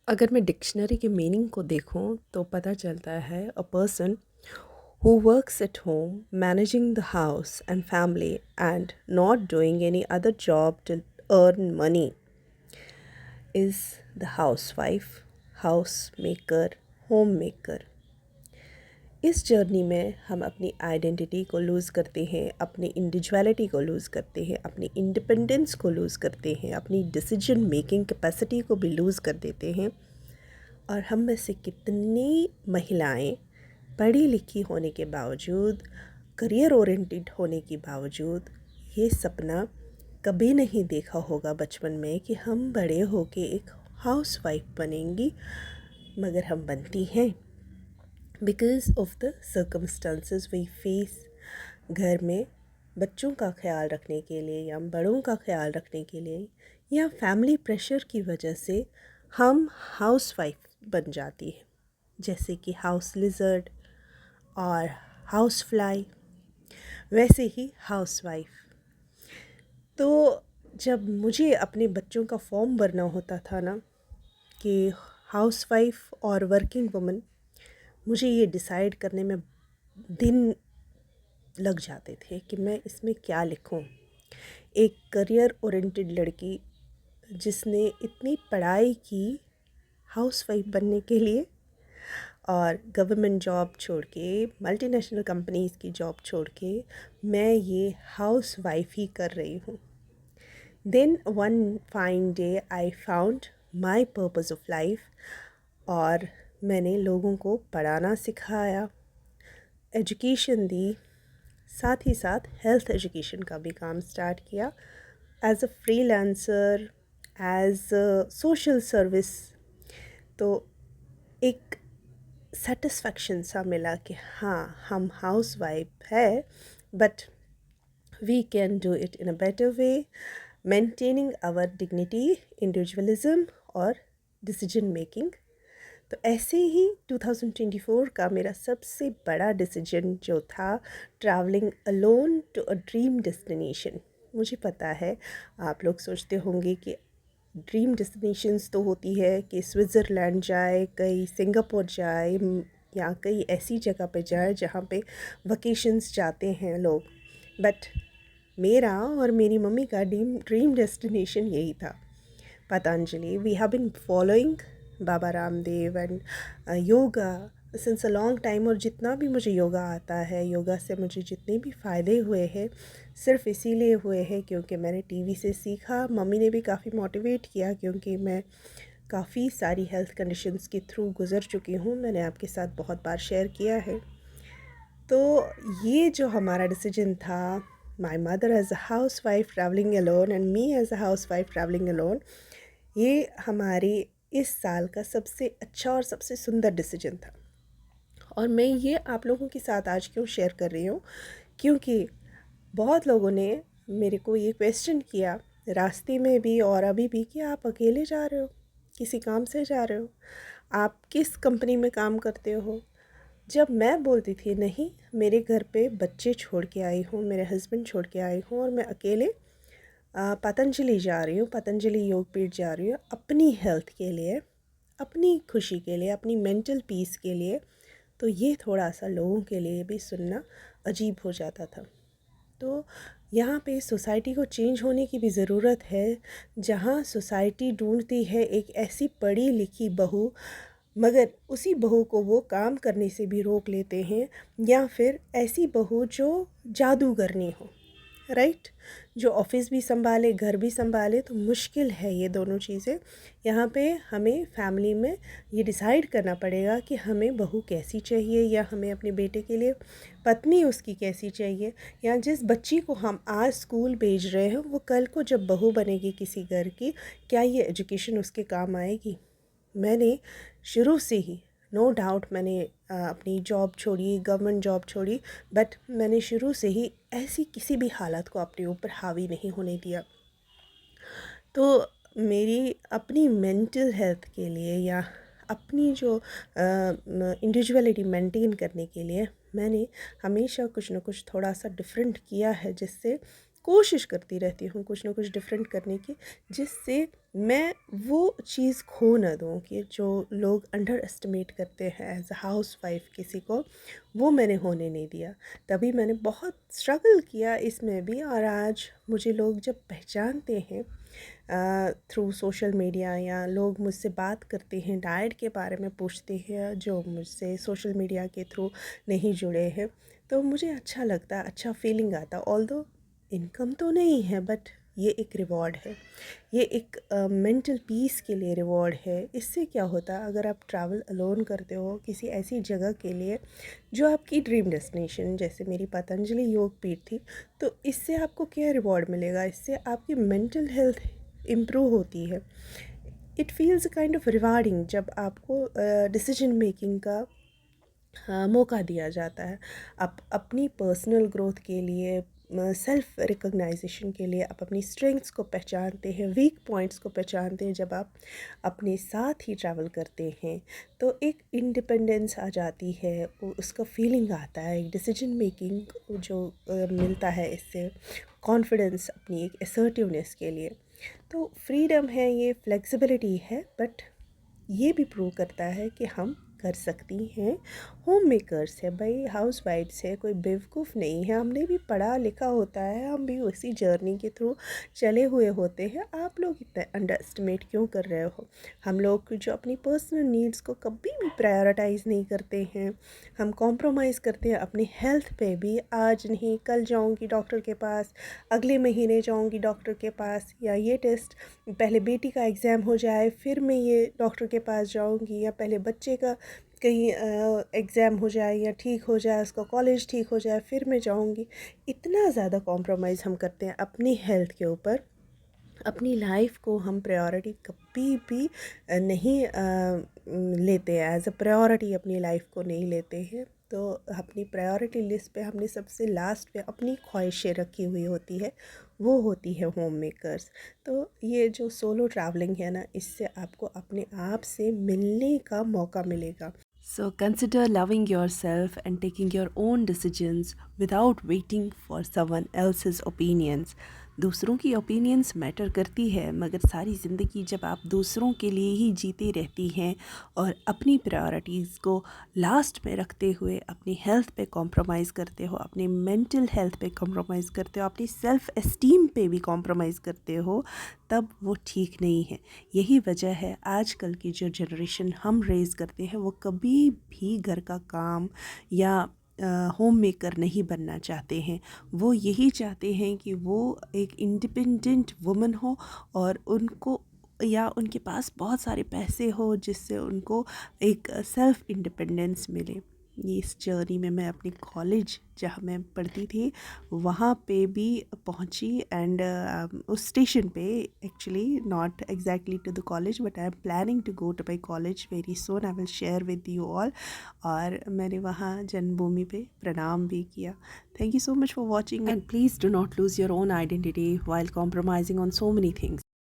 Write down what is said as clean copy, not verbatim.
अगर मैं डिक्शनरी के मीनिंग को देखूं तो पता चलता है a person who works at home managing the house and family and not doing any other job to earn money is the housewife, housemaker, homemaker. इस जर्नी में हम अपनी आइडेंटिटी को लूज़ करते हैं, अपनी इंडिविजुअलिटी को लूज़ करते हैं, अपनी इंडिपेंडेंस को लूज़ करते हैं, अपनी डिसीजन मेकिंग कैपेसिटी को भी लूज़ कर देते हैं। और हम में से कितनी महिलाएं पढ़ी लिखी होने के बावजूद, करियर ओरिएंटेड होने के बावजूद ये सपना कभी नहीं देखा होगा बचपन में कि हम बड़े होके एक हाउसवाइफ बनेंगी, मगर हम बनती हैं because of the circumstances we face. घर में बच्चों का ख्याल रखने के लिए या बड़ों का ख्याल रखने के लिए या फैमिली प्रेशर की वजह से हम हाउसवाइफ बन जाती है, जैसे कि हाउस लिजर्ड और हाउस फ्लाई, वैसे ही हाउसवाइफ। तो जब मुझे अपने बच्चों का फॉर्म भरना होता था ना कि हाउसवाइफ और वर्किंग वुमन, मुझे ये डिसाइड करने में दिन लग जाते थे कि मैं इसमें क्या लिखूं। एक करियर ओरिएंटेड लड़की जिसने इतनी पढ़ाई की हाउसवाइफ बनने के लिए और गवर्नमेंट जॉब छोड़ के, मल्टीनेशनल कंपनीज़ की जॉब छोड़ के मैं ये हाउसवाइफ ही कर रही हूँ। Then one fine day I found my purpose of life और मैंने लोगों को पढ़ाना सिखाया, एजुकेशन दी, साथ ही साथ हेल्थ एजुकेशन का भी काम स्टार्ट किया as a freelancer, as a social service. तो एक सेटिस्फैक्शन सा मिला कि हाँ, हम हाउसवाइफ है but we can do it in a better way, maintaining our dignity, individualism और डिसीजन मेकिंग। तो ऐसे ही 2024 का मेरा सबसे बड़ा डिसीजन जो था, travelling alone to a dream destination. मुझे पता है आप लोग सोचते होंगे कि ड्रीम डेस्टिनेशंस तो होती है कि स्विट्ज़रलैंड जाए, कहीं सिंगापुर जाए या कई ऐसी जगह पे जाए जहाँ पे वकेशंस जाते हैं लोग, बट मेरा और मेरी मम्मी का ड्रीम डेस्टिनेशन यही था Patanjali. We have been following Baba Ramdev and yoga since a long time. और जितना भी मुझे योगा आता है, योगा से मुझे जितने भी फ़ायदे हुए हैं सिर्फ इसीलिए हुए हैं क्योंकि मैंने टीवी से सीखा। मम्मी ने भी काफ़ी मोटिवेट किया क्योंकि मैं काफ़ी सारी हेल्थ कंडीशंस के थ्रू गुज़र चुकी हूँ, मैंने आपके साथ बहुत बार शेयर किया है। तो ये जो हमारा डिसीजन था, my mother as a housewife travelling alone and me as a housewife travelling alone, ये हमारी इस साल का सबसे अच्छा और सबसे सुंदर डिसीजन था। और मैं ये आप लोगों के साथ आज क्यों शेयर कर रही हूँ, क्योंकि बहुत लोगों ने मेरे को ये क्वेश्चन किया रास्ते में भी और अभी भी कि आप अकेले जा रहे हो, किसी काम से जा रहे हो, आप किस कंपनी में काम करते हो। जब मैं बोलती थी नहीं, मेरे घर पे बच्चे छोड़ के आई हूँ, मेरे हस्बैंड छोड़ के आई हूँ और मैं अकेले पतंजलि जा रही हूँ, पतंजलि योगपीठ जा रही हूँ अपनी हेल्थ के लिए, अपनी खुशी के लिए, अपनी मेंटल पीस के लिए, तो ये थोड़ा सा लोगों के लिए भी सुनना अजीब हो जाता था। तो यहाँ पे सोसाइटी को चेंज होने की भी ज़रूरत है। जहाँ सोसाइटी ढूंढती है एक ऐसी पढ़ी लिखी बहू, मगर उसी बहू को वो काम करने से भी रोक लेते हैं, या फिर ऐसी बहू जो जादूगरनी हो, राइट, जो ऑफिस भी संभाले, घर भी संभाले। तो मुश्किल है ये दोनों चीज़ें। यहाँ पे हमें फैमिली में ये डिसाइड करना पड़ेगा कि हमें बहू कैसी चाहिए, या हमें अपने बेटे के लिए पत्नी उसकी कैसी चाहिए, या जिस बच्ची को हम आज स्कूल भेज रहे हैं वो कल को जब बहू बनेगी किसी घर की, क्या ये एजुकेशन उसके काम आएगी। मैंने शुरू से ही, नो डाउट, मैंने अपनी जॉब छोड़ी, गवर्नमेंट जॉब छोड़ी, बट मैंने शुरू से ही ऐसी किसी भी हालत को अपने ऊपर हावी नहीं होने दिया। तो मेरी अपनी मेंटल हेल्थ के लिए या अपनी जो इंडिविजुअलिटी मेंटेन करने के लिए मैंने हमेशा कुछ ना कुछ थोड़ा सा डिफरेंट किया है, जिससे कोशिश करती रहती हूँ कुछ ना कुछ डिफरेंट करने की, जिससे मैं वो चीज़ खो ना दूँ कि जो लोग अंडर एस्टिमेट करते हैं एज अ हाउस वाइफ किसी को, वो मैंने होने नहीं दिया। तभी मैंने बहुत स्ट्रगल किया इसमें भी, और आज मुझे लोग जब पहचानते हैं थ्रू सोशल मीडिया, या लोग मुझसे बात करते हैं, डाइट के बारे में पूछते हैं जो मुझसे सोशल मीडिया के थ्रू नहीं जुड़े हैं, तो मुझे अच्छा लगता, अच्छा फीलिंग आता। ऑल्दो इनकम तो नहीं है, बट ये एक रिवॉर्ड है, ये एक मेंटल पीस के लिए रिवॉर्ड है। इससे क्या होता है, अगर आप ट्रैवल अलोन करते हो किसी ऐसी जगह के लिए जो आपकी ड्रीम डेस्टिनेशन, जैसे मेरी पतंजलि योग पीठ थी, तो इससे आपको क्या रिवॉर्ड मिलेगा, इससे आपकी मेंटल हेल्थ इम्प्रूव होती है। It feels kind of rewarding जब आपको डिसीजन मेकिंग का मौका दिया जाता है। आप अपनी पर्सनल ग्रोथ के लिए, सेल्फ रिकॉग्नाइजेशन के लिए, आप अपनी स्ट्रेंथ्स को पहचानते हैं, वीक पॉइंट्स को पहचानते हैं। जब आप अपने साथ ही ट्रैवल करते हैं तो एक इंडिपेंडेंस आ जाती है, उसका फीलिंग आता है, एक डिसीजन मेकिंग जो मिलता है इससे, कॉन्फिडेंस, अपनी एक असर्टिवनेस के लिए। तो फ्रीडम है, ये फ्लेक्सिबिलिटी है, बट ये भी प्रूव करता है कि हम कर सकती हैं। होम मेकर्स है भाई, हाउस वाइफ्स है, कोई बेवकूफ़ नहीं है, हमने भी पढ़ा लिखा होता है, हम भी उसी जर्नी के थ्रू चले हुए होते हैं। आप लोग इतना अंडर एस्टिमेट क्यों कर रहे हो? हम लोग जो अपनी पर्सनल नीड्स को कभी भी प्रायोरिटाइज़ नहीं करते हैं, हम कॉम्प्रोमाइज़ करते हैं अपनी हेल्थ पे भी। आज नहीं कल जाऊंगी डॉक्टर के पास, अगले महीने जाऊंगी डॉक्टर के पास, या ये टेस्ट, पहले बेटी का एग्ज़ाम हो जाए फिर मैं ये डॉक्टर के पास जाऊंगी, या पहले बच्चे का कहीं एग्ज़ाम हो जाए या ठीक हो जाए, उसका कॉलेज ठीक हो जाए, फिर मैं जाऊंगी। इतना ज़्यादा कॉम्प्रोमाइज़ हम करते हैं अपनी हेल्थ के ऊपर। अपनी लाइफ को हम प्रायोरिटी कभी भी नहीं लेते हैं, एज अ प्रायोरिटी अपनी लाइफ को नहीं लेते हैं। तो अपनी प्रायोरिटी लिस्ट पे हमने सबसे लास्ट पे अपनी ख्वाहिशें रखी हुई होती है, वो होती है होम मेकर्स। तो ये जो सोलो ट्रैवलिंग है ना, इससे आपको अपने आप से मिलने का मौका मिलेगा। So consider loving yourself and taking your own decisions without waiting for someone else's opinions. दूसरों की ओपिनियंस मैटर करती है, मगर सारी ज़िंदगी जब आप दूसरों के लिए ही जीते रहती हैं और अपनी प्रायोरिटीज़ को लास्ट में रखते हुए अपनी हेल्थ पे कॉम्प्रोमाइज़ करते हो, अपनी मेंटल हेल्थ पे कॉम्प्रोमाइज़ करते हो, अपनी सेल्फ़ एस्टीम पे भी कॉम्प्रोमाइज़ करते हो, तब वो ठीक नहीं है। यही वजह है आजकल की जो जनरेशन हम रेज़ करते हैं, वो कभी भी घर का काम या होम मेकर नहीं बनना चाहते हैं। वो यही चाहते हैं कि वो एक इंडिपेंडेंट वुमन हो, और उनको या उनके पास बहुत सारे पैसे हो जिससे उनको एक सेल्फ़ इंडिपेंडेंस मिले। ये इस जर्नी में मैं अपनी कॉलेज जहाँ मैं पढ़ती थी वहाँ पे भी पहुँची, एंड उस स्टेशन पे, actually not exactly to the college, but I am planning to go to my college very soon, I will share with you all. और मैंने वहाँ जन्मभूमि पे प्रणाम भी किया। Thank you so much for watching, and please do not lose your own identity while compromising on so many things.